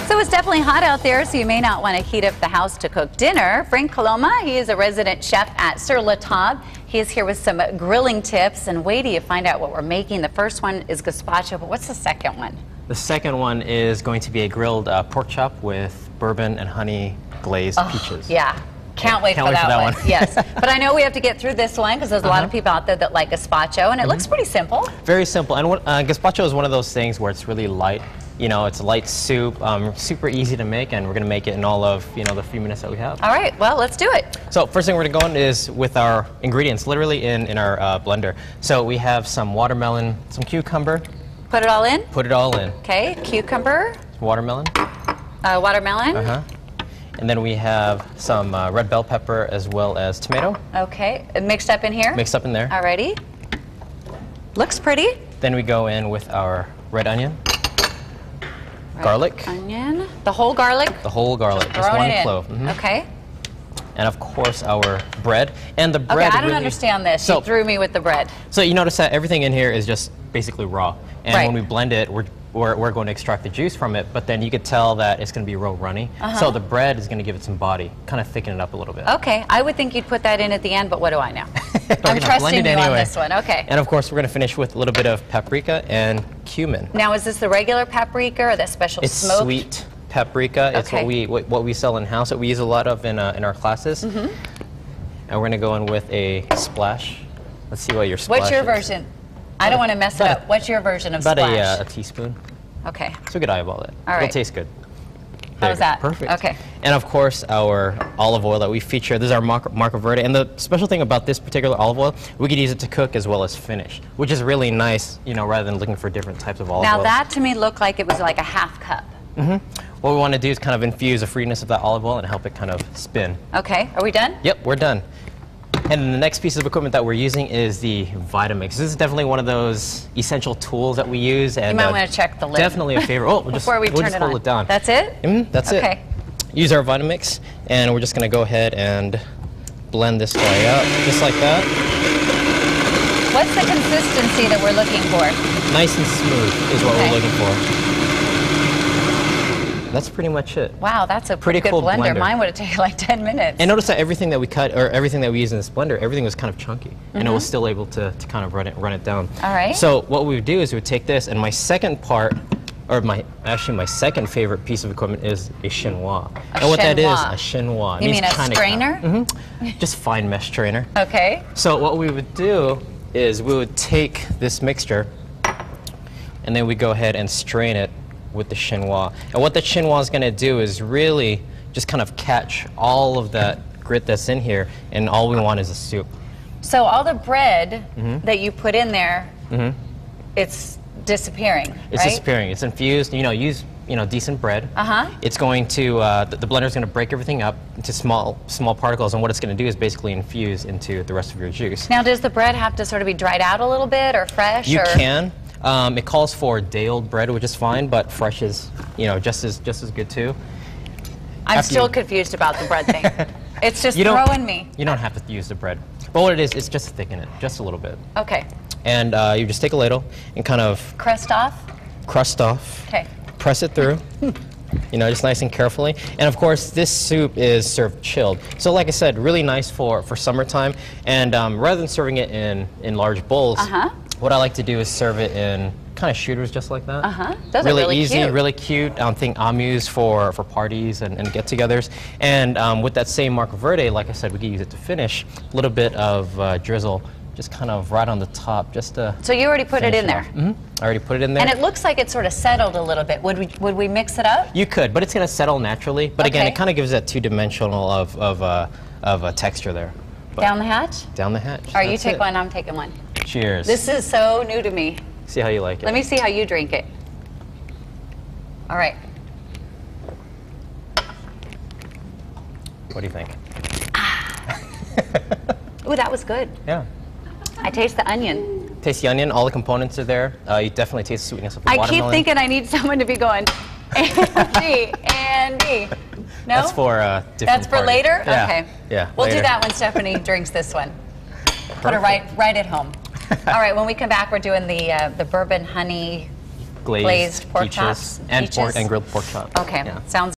So it's definitely hot out there, so you may not want to heat up the house to cook dinner. Frank Coloma, he is a resident chef at Sur La Table. He is here with some grilling tips, and wait till you find out what we're making. The first one is gazpacho, but what's the second one? The second one is going to be a grilled pork chop with bourbon and honey glazed peaches. Yeah. Can't wait for that one. Yes. But I know we have to get through this one because there's a lot of people out there that like gazpacho, and it looks pretty simple. Very simple. And gazpacho is one of those things where it's really light. You know, it's a light soup, super easy to make, and we're going to make it in all of, the few minutes that we have. All right, well, let's do it. So first thing we're going to go in is with our ingredients, literally in our blender. So we have some watermelon, some cucumber. Put it all in? Put it all in. Okay, cucumber. Watermelon. Watermelon. And then we have some red bell pepper as well as tomato. Okay, mixed up in here? Mixed up in there. Alrighty. Looks pretty. Then we go in with our red onion. Garlic. Onion. The whole garlic? The whole garlic. Just one clove. Okay. And of course our bread. And the bread. Okay, I don't understand this. You threw me with the bread. So you notice that everything in here is just basically raw. And when we blend it, we're going to extract the juice from it, but then you could tell that it's going to be real runny. So the bread is going to give it some body, kind of thicken it up a little bit. Okay, I would think you'd put that in at the end, but what do I know? I'm trusting you on this one. Okay. And of course, we're going to finish with a little bit of paprika and cumin. Now, is this the regular paprika or the special smoked? It's sweet paprika. It's what we sell in house. That we use a lot of in our classes. And we're going to go in with a splash. Let's see what your splash What's your version? I don't want to mess it up. What's your version of splash? About a teaspoon. Okay. So we could eyeball it. All right. It'll taste good. How's that? Perfect. Okay. And of course, our olive oil that we feature. This is our Marco Verde. And the special thing about this particular olive oil, we could use it to cook as well as finish, which is really nice, rather than looking for different types of olive oil. Now that to me looked like it was like a half cup. What we want to do is kind of infuse the freeness of that olive oil and help it kind of spin. Okay. Are we done? Yep, we're done. And the next piece of equipment that we're using is the Vitamix. This is definitely one of those essential tools that we use. And you might want to check the lid. Definitely a favorite. Oh, Before we turn it on. Hold it down. That's it? That's it. Okay. Use our Vitamix, and we're just going to go ahead and blend this guy up, just like that. What's the consistency that we're looking for? Nice and smooth is what we're looking for. That's pretty much it. Wow, that's a pretty good cool blender. Mine would have taken like 10 minutes. And notice that everything that we cut, or everything that we use in this blender, everything was kind of chunky. And it was still able to kind of run it down. All right. So what we would do is we would take this, and my second part, or my second favorite piece of equipment is a chinois. And what that is, a chinois. You mean a strainer? Just fine mesh strainer. Okay. So what we would do is we would take this mixture, and then we go ahead and strain it with the chinois. And what the chinois is going to do is really just kind of catch all of that grit that's in here, and all we want is a soup. So all the bread that you put in there, it's disappearing, It's disappearing. It's infused. Use decent bread. It's going to the blender is going to break everything up into small particles, and what it's going to do is basically infuse into the rest of your juice. Now, does the bread have to sort of be dried out a little bit, or fresh? You can. It calls for day-old bread, which is fine, but fresh is, just as good too. I'm still confused about the bread thing. It's just throwing me. You don't have to use the bread, but what it is, it's just to thicken it, just a little bit. Okay. And you just take a ladle and kind of crust off. Okay. Press it through. Just nice and carefully. And of course, this soup is served chilled. So like I said, really nice for summertime. And rather than serving it in large bowls, what I like to do is serve it in kind of shooters, just like that. Those are really easy, cute. really cute. Think amuse for parties and get-togethers. And with that same Marco Verde, like I said, we can use it to finish. A little bit of drizzle, just kind of right on the top, just to. So you already put it in there. I already put it in there. And it looks like it's sort of settled a little bit. Would we mix it up? You could, but it's going to settle naturally. But again, it kind of gives that two-dimensional of a texture there. But down the hatch? Down the hatch. All right, you take one, I'm taking one. Cheers. This is so new to me. See how you like it. Let me see how you drink it. All right. What do you think? Ooh, that was good. Yeah. I taste the onion. Taste the onion. All the components are there. You definitely taste the sweetness of the watermelon. I keep thinking I need someone to be going, Andy. No? That's for different That's for party. later? Yeah. Okay. Yeah. We'll later. do that when Stephanie drinks this one. Put her right at home. All right, when we come back, we're doing the bourbon honey glazed pork peaches chops, and peaches? grilled pork chop. Okay, Yeah. sounds